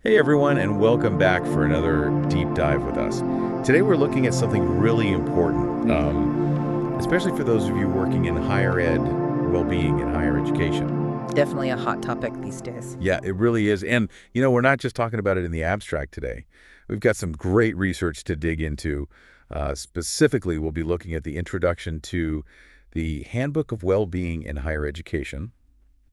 Hey everyone, and welcome back for another deep dive with us. Today we're looking at something really important, especially for those of you working in higher ed, well-being and higher education. Definitely a hot topic these days. Yeah, it really is. And, we're not just talking about it in the abstract today. We've got some great research to dig into. Specifically, we'll be looking at the introduction to the Handbook of Well-being in Higher Education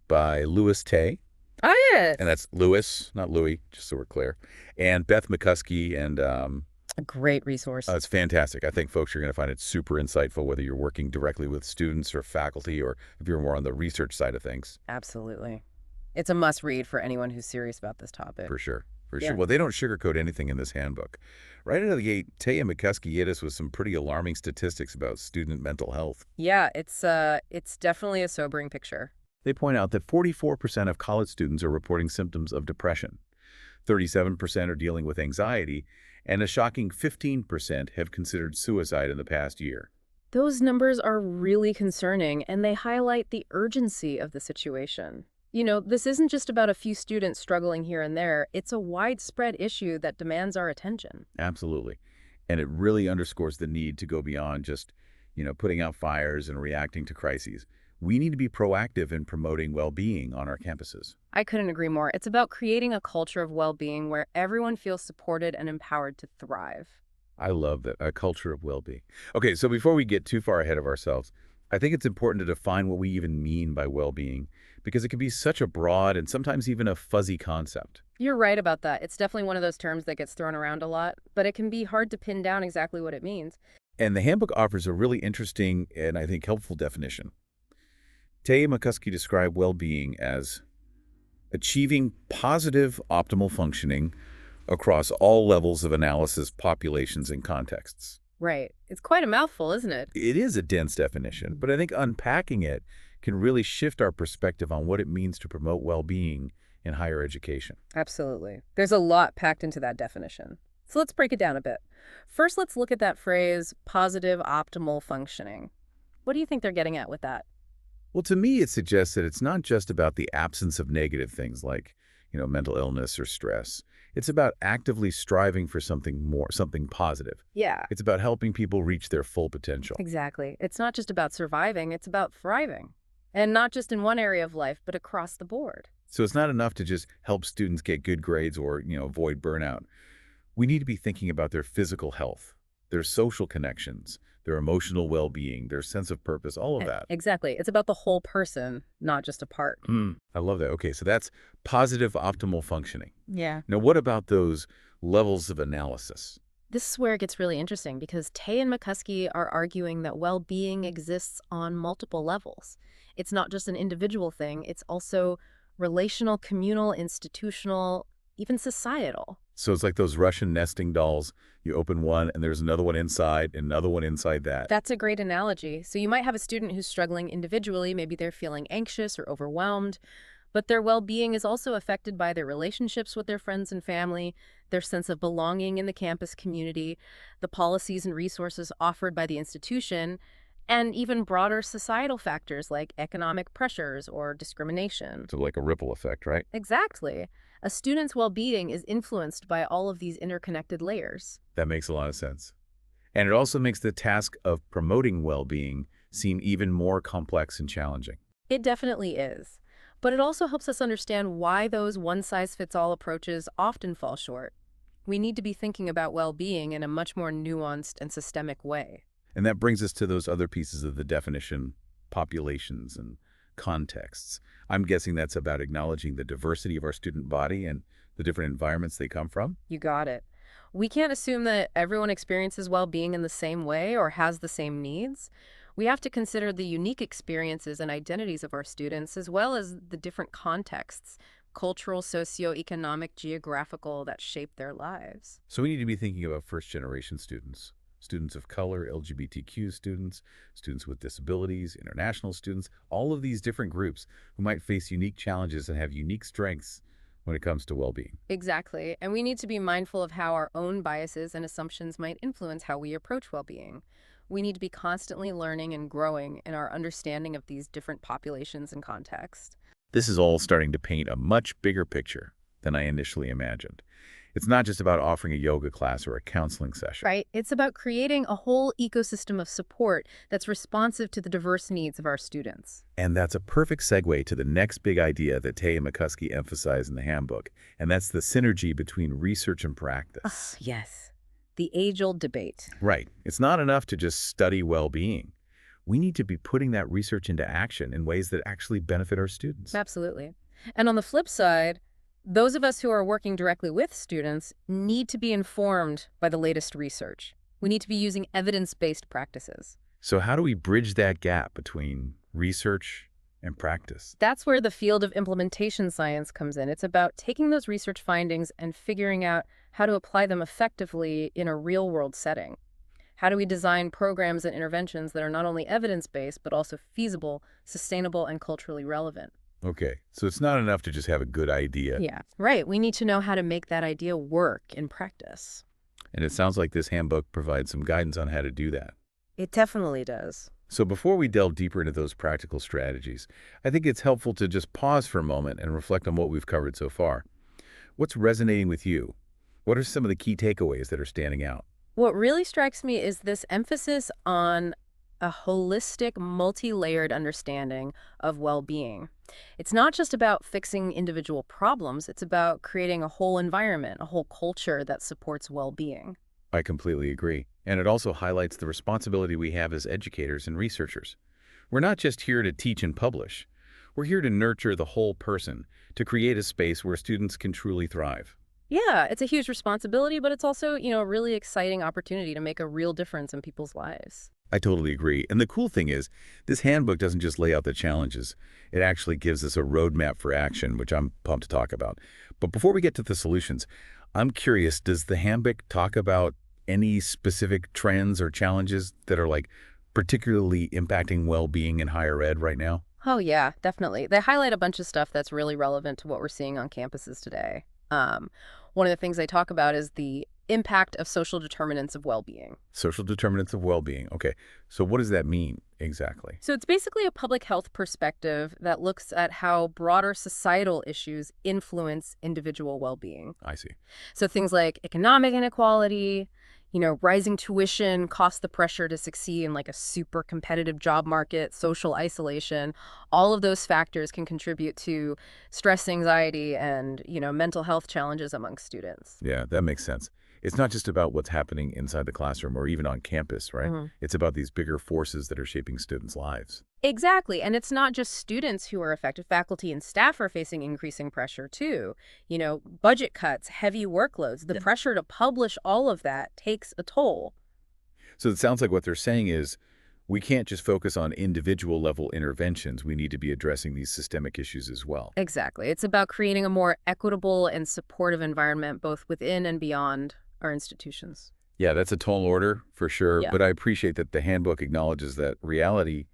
by Louis Tay. Oh, yes. And that's Louis, not Louis, just so we're clear. And Beth McCuskey, and A great resource. it's fantastic. I think folks are going to find it super insightful, whether you're working directly with students or faculty, or if you're more on the research side of things. Absolutely. It's a must read for anyone who's serious about this topic. For sure. For Yeah. sure. Well, they don't sugarcoat anything in this handbook. Right out of the gate, Tay and McCuskey hit us with some pretty alarming statistics about student mental health. Yeah, it's definitely a sobering picture. They point out that 44% of college students are reporting symptoms of depression, 37% are dealing with anxiety, and a shocking 15% have considered suicide in the past year. Those numbers are really concerning, and they highlight the urgency of the situation. This isn't just about a few students struggling here and there. It's a widespread issue that demands our attention. Absolutely. And it really underscores the need to go beyond just, putting out fires and reacting to crises. We need to be proactive in promoting well-being on our campuses. I couldn't agree more. It's about creating a culture of well-being where everyone feels supported and empowered to thrive. I love that, a culture of well-being. Okay, so before we get too far ahead of ourselves, I think it's important to define what we even mean by well-being, because it can be such a broad and sometimes even a fuzzy concept. You're right about that. It's definitely one of those terms that gets thrown around a lot, but it can be hard to pin down exactly what it means. And the handbook offers a really interesting and I think helpful definition. Tay and McCuskey describe well-being as achieving positive optimal functioning across all levels of analysis, populations, and contexts. Right. It's quite a mouthful, isn't it? It is a dense definition, but I think unpacking it can really shift our perspective on what it means to promote well-being in higher education. Absolutely. There's a lot packed into that definition. So let's break it down a bit. First, let's look at that phrase, positive optimal functioning. What do you think they're getting at with that? Well, to me, it suggests that it's not just about the absence of negative things like, mental illness or stress. It's about actively striving for something more, something positive. Yeah. It's about helping people reach their full potential. Exactly. It's not just about surviving, it's about thriving. And not just in one area of life, but across the board. So it's not enough to just help students get good grades or, avoid burnout. We need to be thinking about their physical health, their social connections, their emotional well-being, their sense of purpose, all of that. Exactly. It's about the whole person, not just a part. I love that. Okay, so that's positive optimal functioning. Yeah. Now, what about those levels of analysis? This is where it gets really interesting because Tay and McCuskey are arguing that well-being exists on multiple levels. It's not just an individual thing, it's also relational, communal, institutional, even societal. So it's like those Russian nesting dolls. You open one and there's another one inside and another one inside that. That's a great analogy. So you might have a student who's struggling individually, maybe they're feeling anxious or overwhelmed, but their well-being is also affected by their relationships with their friends and family, their sense of belonging in the campus community, the policies and resources offered by the institution, and even broader societal factors like economic pressures or discrimination. So like a ripple effect, right? Exactly. A student's well-being is influenced by all of these interconnected layers. That makes a lot of sense. And it also makes the task of promoting well-being seem even more complex and challenging. It definitely is. But it also helps us understand why those one-size-fits-all approaches often fall short. We need to be thinking about well-being in a much more nuanced and systemic way. And that brings us to those other pieces of the definition, populations and contexts. I'm guessing that's about acknowledging the diversity of our student body and the different environments they come from. You got it. We can't assume that everyone experiences well-being in the same way or has the same needs. We have to consider the unique experiences and identities of our students, as well as the different contexts, cultural, socioeconomic, geographical, that shape their lives. So we need to be thinking about first-generation students, students of color, LGBTQ students, students with disabilities, international students, all of these different groups who might face unique challenges and have unique strengths when it comes to well-being. Exactly. And we need to be mindful of how our own biases and assumptions might influence how we approach well-being. We need to be constantly learning and growing in our understanding of these different populations and contexts. This is all starting to paint a much bigger picture than I initially imagined. It's not just about offering a yoga class or a counseling session. Right? It's about creating a whole ecosystem of support that's responsive to the diverse needs of our students. And that's a perfect segue to the next big idea that Tay and McCuskey emphasize in the handbook, and that's the synergy between research and practice. Yes. The age-old debate. Right. It's not enough to just study well-being. We need to be putting that research into action in ways that actually benefit our students. Absolutely. And on the flip side, those of us who are working directly with students need to be informed by the latest research. We need to be using evidence-based practices. So how do we bridge that gap between research and practice? That's where the field of implementation science comes in. It's about taking those research findings and figuring out how to apply them effectively in a real-world setting. How do we design programs and interventions that are not only evidence-based, but also feasible, sustainable, and culturally relevant? Okay, so it's not enough to just have a good idea. Yeah, right. We need to know how to make that idea work in practice. And it sounds like this handbook provides some guidance on how to do that. It definitely does. So before we delve deeper into those practical strategies, I think it's helpful to just pause for a moment and reflect on what we've covered so far. What's resonating with you? What are some of the key takeaways that are standing out? What really strikes me is this emphasis on a holistic, multi-layered understanding of well-being. It's not just about fixing individual problems, it's about creating a whole environment, a whole culture that supports well-being. I completely agree. And it also highlights the responsibility we have as educators and researchers. We're not just here to teach and publish. We're here to nurture the whole person, to create a space where students can truly thrive. Yeah, it's a huge responsibility, but it's also, a really exciting opportunity to make a real difference in people's lives. I totally agree. And the cool thing is, this handbook doesn't just lay out the challenges. It actually gives us a roadmap for action, which I'm pumped to talk about. But before we get to the solutions, I'm curious, does the handbook talk about any specific trends or challenges that are particularly impacting well-being in higher ed right now? Oh, yeah, definitely. They highlight a bunch of stuff that's really relevant to what we're seeing on campuses today. One of the things they talk about is the impact of social determinants of well-being. Social determinants of well-being. Okay, so what does that mean exactly? So it's basically a public health perspective that looks at how broader societal issues influence individual well-being. I see. So things like economic inequality, rising tuition, cost the pressure to succeed in a super competitive job market, social isolation, all of those factors can contribute to stress, anxiety, and, mental health challenges among students. Yeah, that makes sense. It's not just about what's happening inside the classroom or even on campus, right? It's about these bigger forces that are shaping students' lives. Exactly. And it's not just students who are affected. Faculty and staff are facing increasing pressure too. Budget cuts, heavy workloads, the pressure to publish, all of that takes a toll. So it sounds like what they're saying is we can't just focus on individual level interventions. We need to be addressing these systemic issues as well. Exactly. It's about creating a more equitable and supportive environment, both within and beyond our institutions. Yeah, that's a tall order for sure. Yeah. But I appreciate that the handbook acknowledges that reality.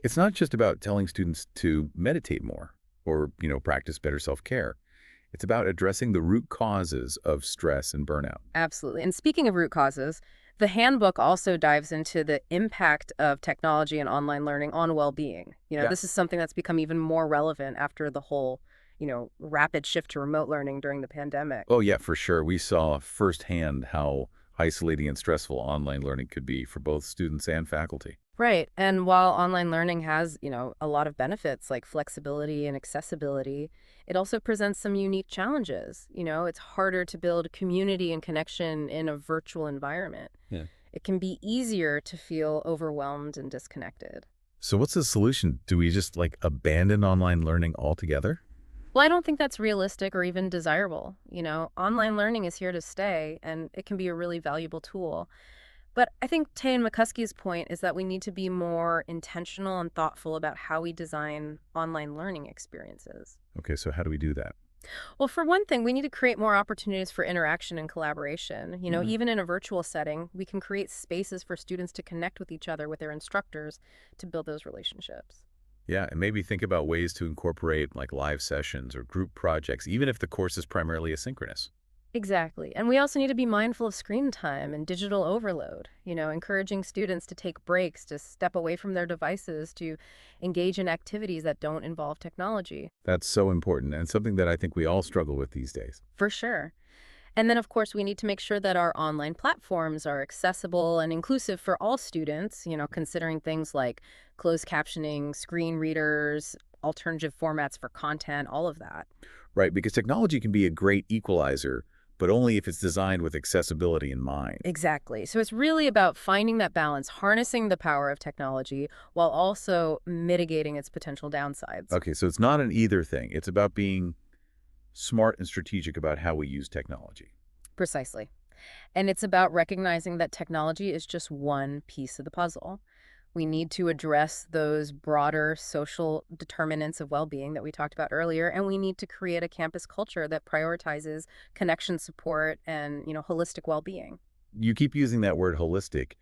It's not just about telling students to meditate more or, practice better self-care. It's about addressing the root causes of stress and burnout. Absolutely. And speaking of root causes, the handbook also dives into the impact of technology and online learning on well-being. Yeah. This is something that's become even more relevant after the whole, rapid shift to remote learning during the pandemic. Oh, yeah, for sure. We saw firsthand how isolating and stressful online learning could be for both students and faculty. Right. And while online learning has, a lot of benefits like flexibility and accessibility, it also presents some unique challenges. It's harder to build community and connection in a virtual environment. Yeah. It can be easier to feel overwhelmed and disconnected. So what's the solution? Do we just abandon online learning altogether? Well, I don't think that's realistic or even desirable. Online learning is here to stay, and it can be a really valuable tool. But I think Tay and McCuskey's point is that we need to be more intentional and thoughtful about how we design online learning experiences. Okay, so how do we do that? Well, for one thing, we need to create more opportunities for interaction and collaboration. Even in a virtual setting, we can create spaces for students to connect with each other, with their instructors, to build those relationships. Yeah, and maybe think about ways to incorporate live sessions or group projects, even if the course is primarily asynchronous. Exactly. And we also need to be mindful of screen time and digital overload, encouraging students to take breaks, to step away from their devices, to engage in activities that don't involve technology. That's so important and something that I think we all struggle with these days. For sure. And then, of course, we need to make sure that our online platforms are accessible and inclusive for all students, considering things like closed captioning, screen readers, alternative formats for content, all of that. Right, because technology can be a great equalizer, but only if it's designed with accessibility in mind. Exactly. So it's really about finding that balance, harnessing the power of technology while also mitigating its potential downsides. Okay, so it's not an either thing. It's about being smart and strategic about how we use technology. Precisely. And it's about recognizing that technology is just one piece of the puzzle. We need to address those broader social determinants of well-being that we talked about earlier, and we need to create a campus culture that prioritizes connection support and, holistic well-being. You keep using that word holistic,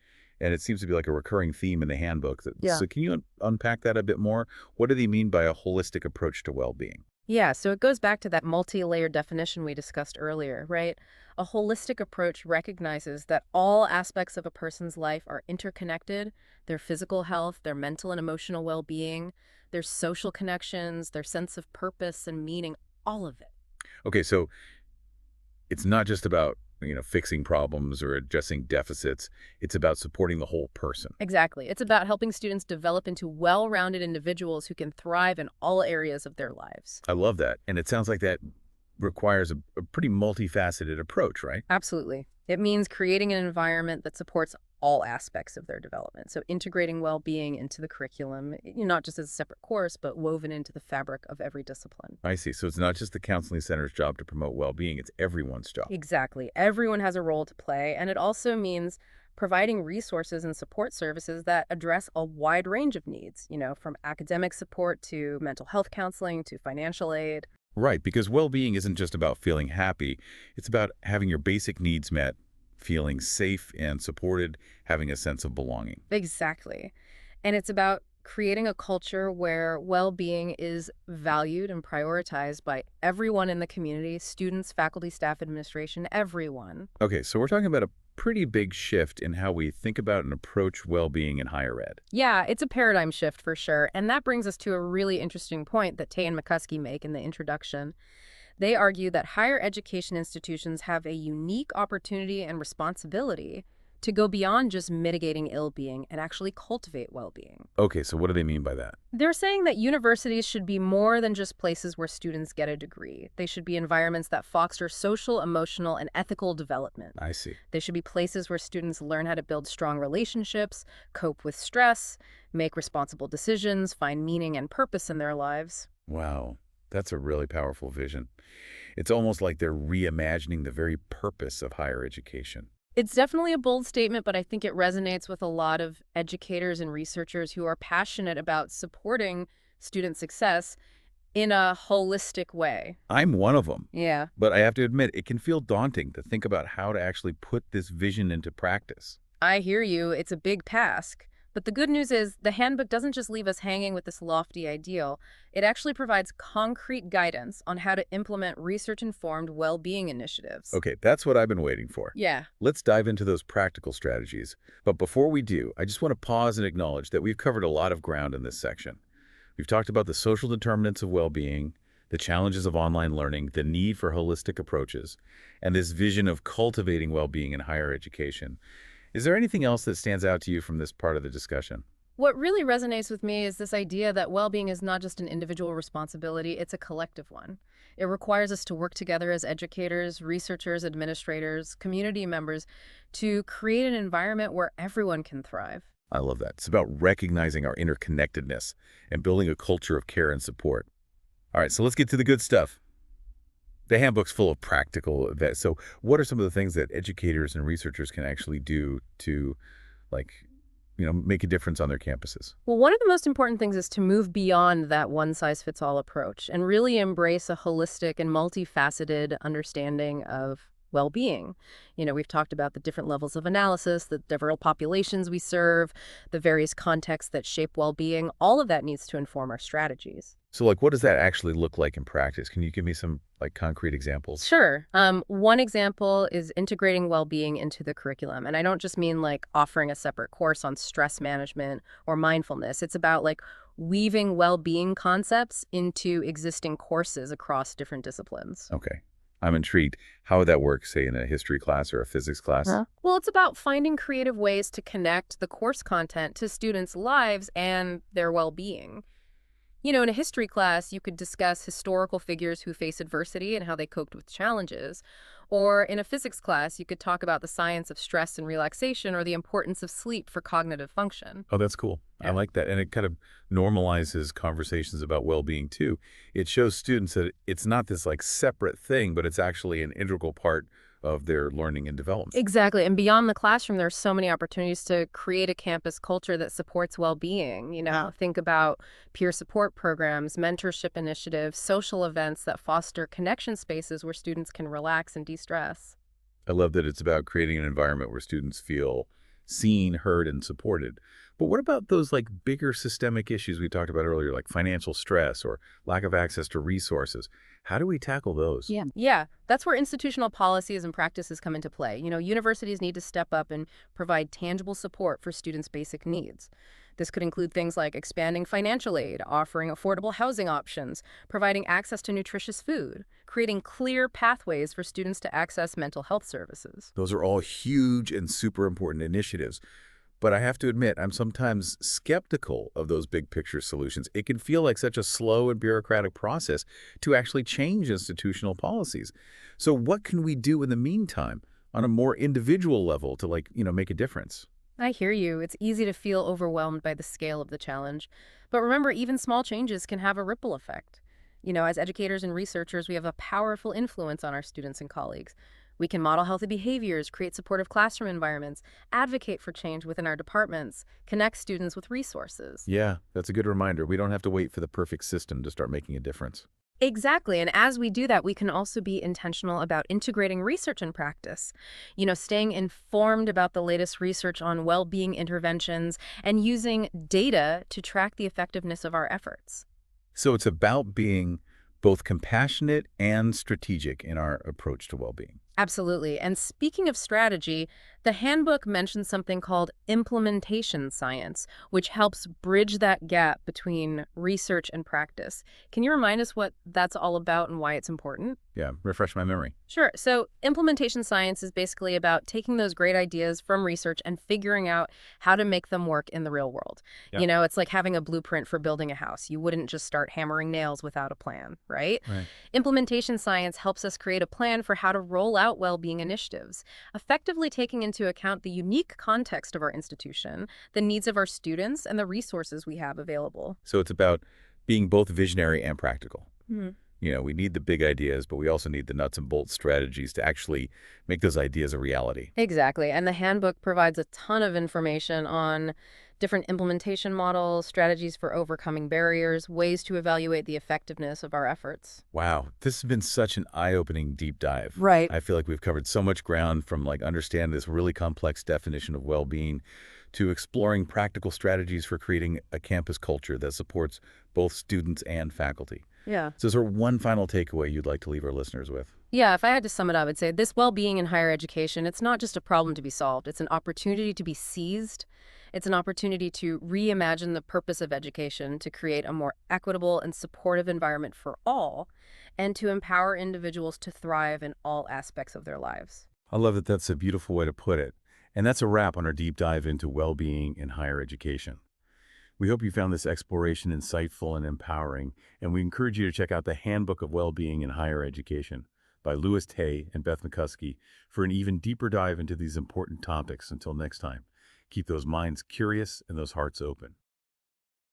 and it seems to be like a recurring theme in the handbook. Yeah. So can you unpack that a bit more? What do they mean by a holistic approach to well-being? Yeah, so it goes back to that multi-layered definition we discussed earlier, right? A holistic approach recognizes that all aspects of a person's life are interconnected, their physical health, their mental and emotional well-being, their social connections, their sense of purpose and meaning, all of it. Okay, so it's not just about, fixing problems or addressing deficits. It's about supporting the whole person. Exactly. It's about helping students develop into well-rounded individuals who can thrive in all areas of their lives. I love that. And it sounds like that requires a pretty multifaceted approach, right? Absolutely. It means creating an environment that supports all aspects of their development. So integrating well-being into the curriculum, not just as a separate course, but woven into the fabric of every discipline. I see. So it's not just the counseling center's job to promote well-being, it's everyone's job. Exactly. Everyone has a role to play, and it also means providing resources and support services that address a wide range of needs, from academic support to mental health counseling to financial aid. Right, because well-being isn't just about feeling happy. It's about having your basic needs met, feeling safe and supported, having a sense of belonging. Exactly. And it's about creating a culture where well-being is valued and prioritized by everyone in the community, students, faculty, staff, administration, everyone. Okay, so we're talking about a pretty big shift in how we think about and approach well-being in higher ed. Yeah, it's a paradigm shift for sure. And that brings us to a really interesting point that Tay and McCuskey make in the introduction. They argue that higher education institutions have a unique opportunity and responsibility to go beyond just mitigating ill-being and actually cultivate well-being. Okay, so what do they mean by that? They're saying that universities should be more than just places where students get a degree. They should be environments that foster social, emotional, and ethical development. I see. They should be places where students learn how to build strong relationships, cope with stress, make responsible decisions, find meaning and purpose in their lives. Wow, that's a really powerful vision. It's almost like they're reimagining the very purpose of higher education. It's definitely a bold statement, but I think it resonates with a lot of educators and researchers who are passionate about supporting student success in a holistic way. I'm one of them. Yeah. But I have to admit, it can feel daunting to think about how to actually put this vision into practice. I hear you. It's a big task. But the good news is the handbook doesn't just leave us hanging with this lofty ideal. It actually provides concrete guidance on how to implement research-informed well-being initiatives. Okay, that's what I've been waiting for. Yeah. Let's dive into those practical strategies. But before we do, I just want to pause and acknowledge that we've covered a lot of ground in this section. We've talked about the social determinants of well-being, the challenges of online learning, the need for holistic approaches, and this vision of cultivating well-being in higher education. Is there anything else that stands out to you from this part of the discussion? What really resonates with me is this idea that well-being is not just an individual responsibility, it's a collective one. It requires us to work together as educators, researchers, administrators, community members to create an environment where everyone can thrive. I love that. It's about recognizing our interconnectedness and building a culture of care and support. All right, so let's get to the good stuff. The handbook's full of practical advice. So what are some of the things that educators and researchers can actually do to, like, make a difference on their campuses? Well, one of the most important things is to move beyond that one-size-fits-all approach and really embrace a holistic and multifaceted understanding of well-being. We've talked about the different levels of analysis, the different populations we serve, the various contexts that shape well-being. All of that needs to inform our strategies. So, like, what does that actually look like in practice? Can you give me some, like, concrete examples? Sure. One example is integrating well-being into the curriculum. And I don't just mean like offering a separate course on stress management or mindfulness. It's about like weaving well-being concepts into existing courses across different disciplines. Okay. I'm intrigued. How would that work, say, in a history class or a physics class? Huh? Well, it's about finding creative ways to connect the course content to students' lives and their well-being. In a history class, you could discuss historical figures who face adversity and how they coped with challenges. Or in a physics class, you could talk about the science of stress and relaxation or the importance of sleep for cognitive function. Oh, that's cool. I Yeah. like that. And it kind of normalizes conversations about well-being too. It shows students that it's not this like separate thing, but it's actually an integral part of their learning and development. Exactly. And beyond the classroom, there's so many opportunities to create a campus culture that supports well-being. Think about peer support programs, mentorship initiatives, social events that foster connection spaces where students can relax and de-stress. I love that it's about creating an environment where students feel seen, heard, and supported. But what about those like bigger systemic issues we talked about earlier, like financial stress or lack of access to resources? How do we tackle those? Yeah, that's where institutional policies and practices come into play. Universities need to step up and provide tangible support for students' basic needs. This could include things like expanding financial aid, offering affordable housing options, providing access to nutritious food, creating clear pathways for students to access mental health services. Those are all huge and super important initiatives. But I have to admit, I'm sometimes skeptical of those big picture solutions. It can feel like such a slow and bureaucratic process to actually change institutional policies. So what can we do in the meantime on a more individual level to make a difference? I hear you. It's easy to feel overwhelmed by the scale of the challenge. But remember, even small changes can have a ripple effect. As educators and researchers, we have a powerful influence on our students and colleagues. We can model healthy behaviors, create supportive classroom environments, advocate for change within our departments, connect students with resources. Yeah, that's a good reminder. We don't have to wait for the perfect system to start making a difference. Exactly. And as we do that, we can also be intentional about integrating research and practice. Staying informed about the latest research on well-being interventions and using data to track the effectiveness of our efforts. So it's about being both compassionate and strategic in our approach to well-being. Absolutely. And speaking of strategy, the handbook mentions something called implementation science, which helps bridge that gap between research and practice. Can you remind us what that's all about and why it's important? Yeah, refresh my memory. Sure. So implementation science is basically about taking those great ideas from research and figuring out how to make them work in the real world. Yeah. It's like having a blueprint for building a house. You wouldn't just start hammering nails without a plan, right? Right. Implementation science helps us create a plan for how to roll out well-being initiatives, effectively taking into account the unique context of our institution, the needs of our students, and the resources we have available. So it's about being both visionary and practical. Mhm. We need the big ideas, but we also need the nuts and bolts strategies to actually make those ideas a reality. Exactly. And the handbook provides a ton of information on different implementation models, strategies for overcoming barriers, ways to evaluate the effectiveness of our efforts. Wow, this has been such an eye-opening deep dive. Right. I feel like we've covered so much ground from like understand this really complex definition of well-being to exploring practical strategies for creating a campus culture that supports both students and faculty. Yeah. So is there one final takeaway you'd like to leave our listeners with? Yeah, if I had to sum it up, I'd say this well-being in higher education, it's not just a problem to be solved. It's an opportunity to be seized. It's an opportunity to reimagine the purpose of education, to create a more equitable and supportive environment for all, and to empower individuals to thrive in all aspects of their lives. I love that that's a beautiful way to put it. And that's a wrap on our deep dive into well-being in higher education. We hope you found this exploration insightful and empowering, and we encourage you to check out the Handbook of Well-Being in Higher Education by Louis Tay and Beth McCuskey for an even deeper dive into these important topics. Until next time, keep those minds curious and those hearts open.